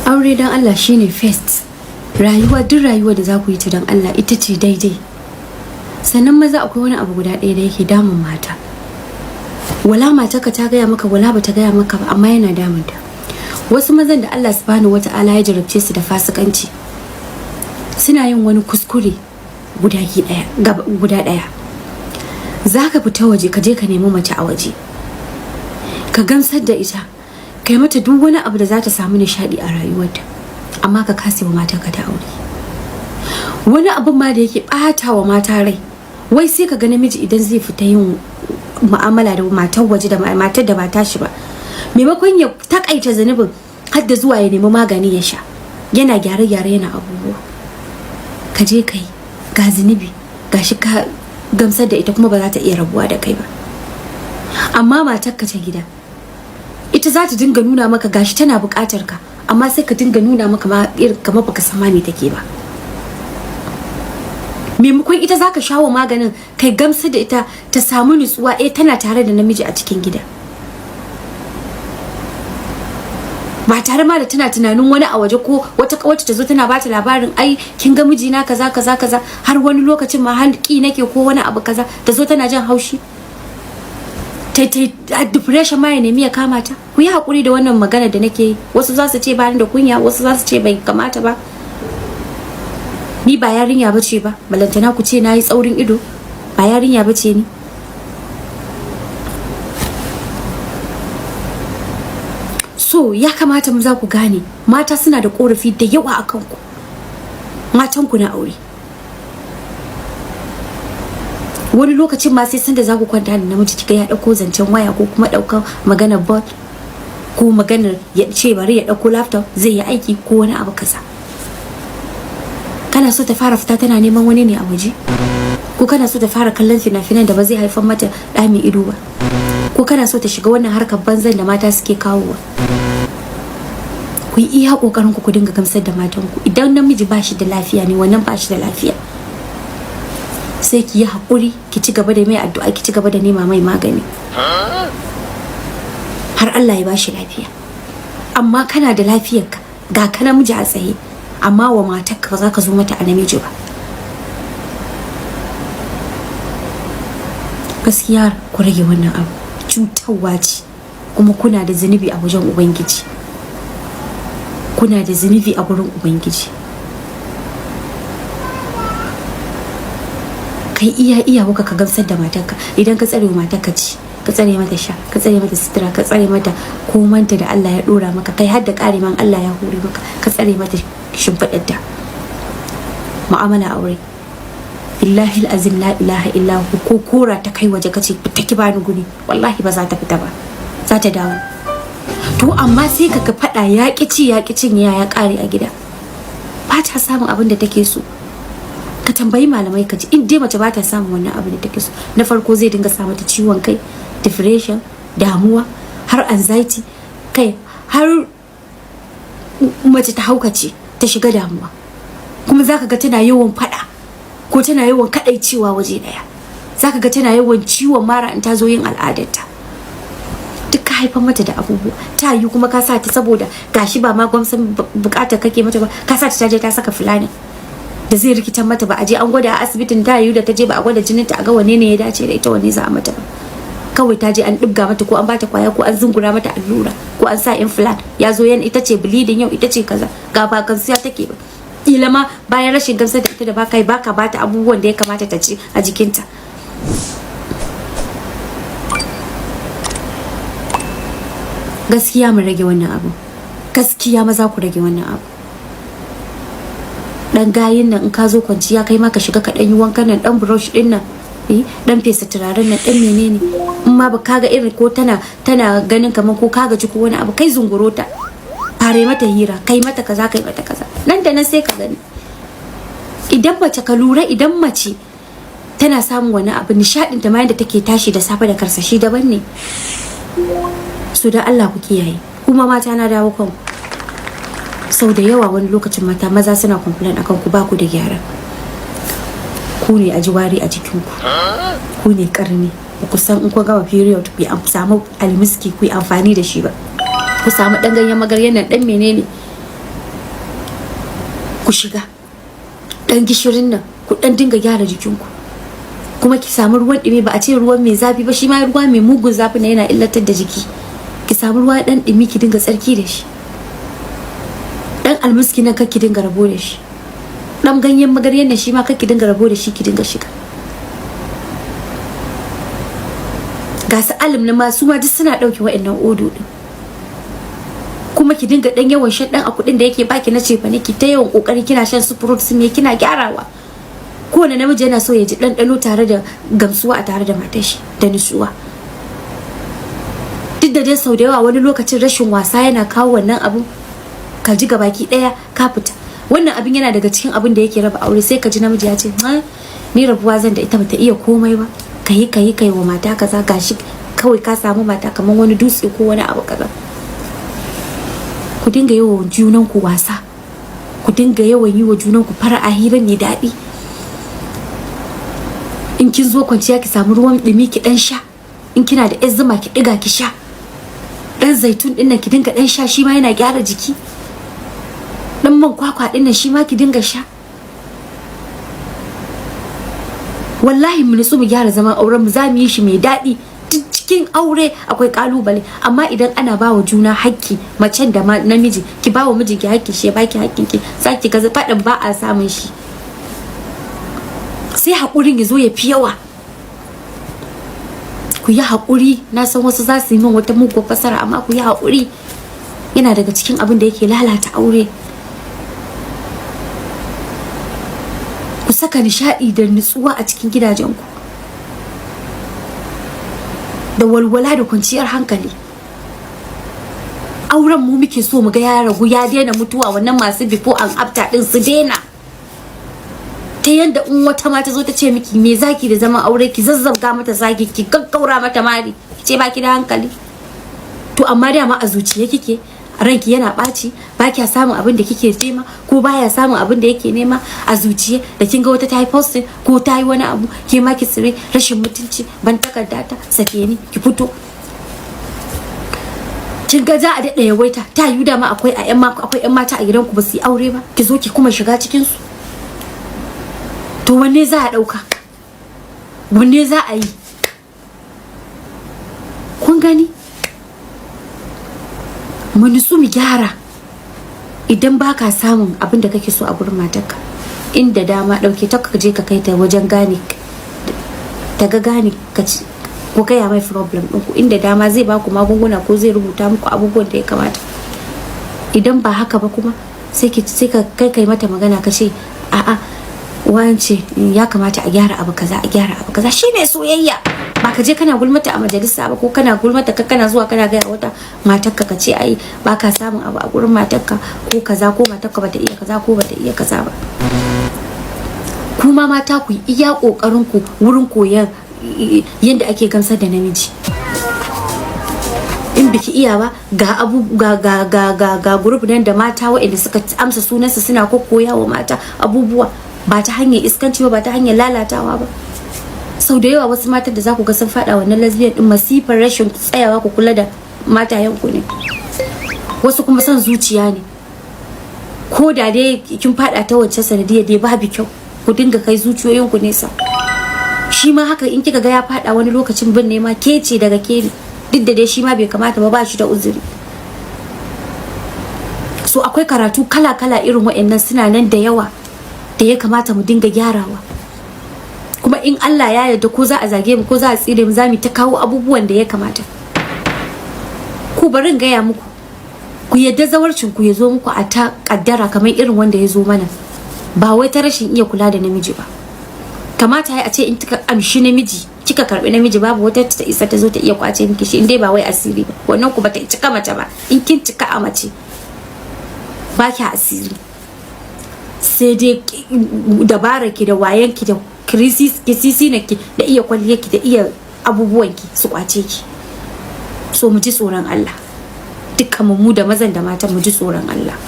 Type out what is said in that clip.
aure dan Allah shine first. Rayuwa duk rayuwa da za ku yi ta dan Allah ita ce daidai. Sannan maza akwai wani abu guda ɗaya da yake damun mata. Wala matarka ta gaya maka wala bata gaya maka ba amma yana damunta. Wasu mazan da Allah subhanahu wata'ala ya jarabce su da fasikanci suna yin wani kuskure guda ɗaya. Za ka fita waje ka je ka nemi mace a waje, ka gamsar da ita, kai mata duk wani abu da za ta samu nishadi a rayuwarta, amma ka kase wa matarka ta aure. Wani abin ma da yake ɓata wa mata rai, wai sai ka ga namiji idan zai fita yin mu'amala da matar waje da matar da ba tashi ba, maimakon ya takaita zanubin har da zuwa ya nemi magani ya sha, yana gyare-gyare yana abubuwa. Ka je kai ga zunubi gashi ka gamsar da ita kuma ba za ta iya rabuwa da kai ba. Amma matarka ta gida ita za ta dinga nuna maka gashi tana buƙatar ka, amma sai ka dinga nuna maka ma irin kamar baka san ma me take ba. Maimakon ita zaka shawo maganin kai gamsar da ita ta samu nutsuwa tana tare da namiji a cikin gida, ba tare ma da tana tunanin wani a waje ko wata kawace ta zo tana bata labarin ai kin ga mijina kaza kaza kaza, har wani lokacin ma hanki nake ko wani abu kaza, ta zo tana jin haushi depression ma ya nemi ya kama ta. Ku yi hakuri da wannan magana da nake yi. Wasu za su ce ba ni da kunya, wasu za su ce bai kamata ba, ni ba yarinya bace ba, balantana ku ce nayi tsaurin ido, ba yarinya bace ni. So ya kamata mu za ku gane mata suna da korafi da yawa akan ku, matan ku na aure. Wani lokacin ma sai sanda za ku kwanta da namiji kika ya dauko zancen waya ko kuma daukar maganar bot ko maganar ya ce bari ya dauko laptop zai yi aiki ko wani abu kaza. Kana so ta fara fita tana neman wani ne a waje, ko kana so ta fara kallon fina-finan da ba zai haifar mata ɗami ido ba, ko kana so ta shiga wannan harkar banzan da mata suke kawowa. Ku yi iya kokarin ku dinga gamsar da matanku. Idan namiji ba shi da lafiya ne, wannan ba shi da lafiya, sai ki yi hakuri, ki ci gaba da mai addu'a, ki ci gaba da nema mai magani har Allah ya ba shi lafiya. Amma kana da lafiyarka ga ka namiji a tsaye, amma wa matarka ba za ka zo mata a namiji ba. Gaskiya ku rage wannan abu, cutarwa ce, kuma kuna da zunubi a wajen Ubangiji, kuna da zunubi a gurin Ubangiji. Kai iya kuka ka gamsar da matarka. Idan ka tsare matarka ci, ka tsare mata sha, ka tsare mata sutura, ka tsare mata komanta da Allah ya dora maka, kai har da ƙariman Allah ya hore maka, ka tsare mata shimfiɗarta. Mu'amala aure, billahi al'azim la ilaha illa hu, ko kora ta kai waje kace fita ki bani guri, wallahi ba za ta fita ba, za ta dawo. To amma sai kaga fada ya ci ya cin ya kare a gida, ba ta samun abin da take so. Ka tambayi malamai ka ji, in dai mace ba ta samun wannan abin da take so, na farko zai dinga sa mata ciwon kai, depression, damuwa, har anxiety, kai har mace ta haukace ta shiga damuwa. Kuma zaka ga tana yawan fada ko tana yawan kadaicewa waje daya, zaka ga tana yawan ciwon mara in ta zo yin al'adarta. Duk ka haifar mata da abubuwa. Ta yi kuma ka sa ta saboda gashi ba ma gwamsan bukatar kake mata ba, ka sa ta je ta saka fulani da zai rikitar mata, ba a je an gwada a asibitin, ta yi da ta je ba a gwada jinin ta a ga wanne ne ya dace da ita, wanne za a mata ba. Kawai ta je an dibga mata ko an bata kwaya ko an zungura mata allura ko an sa implant, ya zo yan ita ce bleeding yau, ita ce kaza, ga ba gamsiya take ba. Kila ma bayan rashin gamsar da ita da baka bata abubuwan da ya kamata ta ci a jikinta. Gaskiya mu rage wannan abu, gaskiya maza ku rage wannan abu. Dan gayin nan in ka zo kwanciya kai ma ka shiga ka dan yi wankan nan, dan brush din nan, dan fesa turaren nan, dan menene, in ma ba kaga irin ko tana ganin kamar ko kaga ci ko wani abu, kai zunguro ta, fare mata hira, kai mata kaza kai mata kaza, nan da nan sai ka gani. Idan mace ka lura, idan mace tana samun wani abu, nishadin ta ma yadda take tashi da safe da karsashi daban ne. So da Allah ku kiyaye. Kuma mata na dawo kanku, sau da yawa wani lokacin maza suna complain akan ku, ba ku da gyara. Ku ne a jiwari a jikinku, ku ne karni, ba ku san in ku gama period ku samu almiski ku yi amfani da shi ba, ku samu dan ganyen magaryan nan dan menene ku shiga dan gishirin nan ku dan dinga gyara jikinku, kuma ki samu ruwan dumi, ba a ce ruwan mai zafi ba, shi ma ruwa mai mugun zafi na yana illatar da jiki. Ki samu ruwa dan dumi ki dinga tsarki da shi, dan almuski nan kar ki dinga rabo da shi, dan ganyen magaryan nan shi ma kar ki dinga rabo da shi, ki dinga shiga. Ga su alim na ma su ma duk suna dauke wa'annan odo din, kuma ki dinga dan yawan shan dan a kudin da yake baki na cefa ne, ki ta yawan kokari kina shan su fruits ne, kina gyarawa. Kowane namiji yana so ya ji ɗanɗano tare da gamsuwa a tare da matar shi da nutsuwa. Duk da dai sau da yawa wani lokacin rashin wasa yana kawo wannan abu, ka ji gabaki ɗaya ka fita. Wannan abin yana daga cikin abin da yake raba aure, sai ka ji namiji ya ce ni rabuwa zan da ita bata iya komai ba, kai wa mata kaza, gashi kawai ka samu mata kamar wani dutse ko wani abu kaza. Ku dinga yi wa junanku wasa, ku dinga yawan yi wa junanku fara'a, hira mai daɗi. In kin zo kwanciya ki samu ruwan dumi ki dan sha, in kina da zuma ki diga ki sha, dan zaitun din nan ki dinga dan sha, shi ma yana gyara jiki. Dan man kwakwa din nan shi ma ki dinga sha. Wallahi mu nutsu mu gyara zaman auren mu, zamu yi shi mai daɗi. Cikin aure akwai kalubale, amma idan ana bawa juna haƙƙi, macen da namiji, ki bawa mijinki haƙƙi, shi baki haƙƙin ki, saki ga faɗin ba a samun shi. Sai haƙurin ya zo ya fi yawa. Ku yi haƙuri, na san wasu za su yi min wata muguwar fasara, amma ku yi haƙuri, yana daga cikin abin da yake lalata aure. Ku saka nishaɗi da nutsuwa a cikin gidajenku, da walwala da kwanciyar hankali. Auren mu muke so mu ga ya ragu, ya daina mutuwa, wannan masu before and after din su daina. Ta yanda in wata mata zo ta ce miki me zaki da zaman aure, ki zazzabga mata zaki, ki gaggaura mata mari, ki ce baki da hankali. To amma dama a zuciya kike, ranki yana ɓaci, ba kya samun abin da kike nema, ko baya samun abin da yake nema a zuciya, da kin ga wata ta yi posting ko ta yi wani abu, ke ma ki tsire, rashin mutunci, ban takarda ta sake ni, ki fito. Kin ga za a daɗa yawaita, ta yi dama akwai ƴan mata a gidanku ba su yi aure ba, ki zo ki kuma shiga cikin su. To wanne za a ɗauka, wanne za a yi? Kun gani? Mu nutsu mu gyara. Idan baka samun abin da kake so a gurin matarka, inda dama ɗauke ta ka je ka kai ta wajen gane, ta ga gane ka ci, ko gaya mai problem ɗinku, inda dama zai baku magunguna ko zai rubuta muku abubuwan da ya kamata. Idan ba haka ba kuma sai ka kai mata magana ka ce a'a wance ya kamata a gyara abu kaza, a gyara abu kaza. Shine soyayya. Ba ka je kana gulmata a majalisa ba, ko kana gulmata kana zuwa kana gaya wata matarka ka ce ai ba ka samun abu a gurin matarka ko kaza, ko matarka bata iya kaza ko bata iya kaza ba. Kuma mata ku iya kokarin ku wurin koyar yadda ake gamsar da namiji. In biki iya ba, ga group nan da mata waɗanda suka amsa sunansa suna kokkoya wa mata abubuwa, ba ta hanyar iskanci ba ta hanyar lalatawa ba. Sau da yawa wasu matan da za ku ga sun faɗa wannan lesbian din, masifar rashin tsayawa ku kula da matayenku ne. Wasu kuma son zuciya ne, ko da dai kin faɗa ta wancan sanadiyar dai babu kyau, ku dinga kai zuciyoyinku nesa. Shi ma haka in kika ga ya faɗa wani lokacin bin nema ke ce daga ke, duk da dai shi ma bai kamata ba shi da uzuri. So akwai karatu kala-kala irin waɗannan suna nan da yawa da ya kamata mu dinga gyarawa. Kuma in Allah ya yarda, ko za a zage mu ko za a tsire mu, za mu ta kawo abubuwan da ya kamata. Ku bari in gaya muku, ku yadda zawarcin ku ya zo muku a ta kaddara kamar irin wanda ya zo mana, ba wai ta rashin iya kula da namiji ba. Kamata ya a ce in kika amshi namiji, kika karbi namiji, babu wata ta isa ta zo ta iya kwace miki shi, in dai ba wai asiri ba. Wannan ku bata cika mace ba. In kin cika a mace ba ki asiri, sai dai dabara ki da wayan ki da kisisi na ki da iya kwalliyar ki da iya abubuwan ki su kwace ki. So mu ji tsoron Allah, dukkan mu da mazan da matan mu ji tsoron Allah.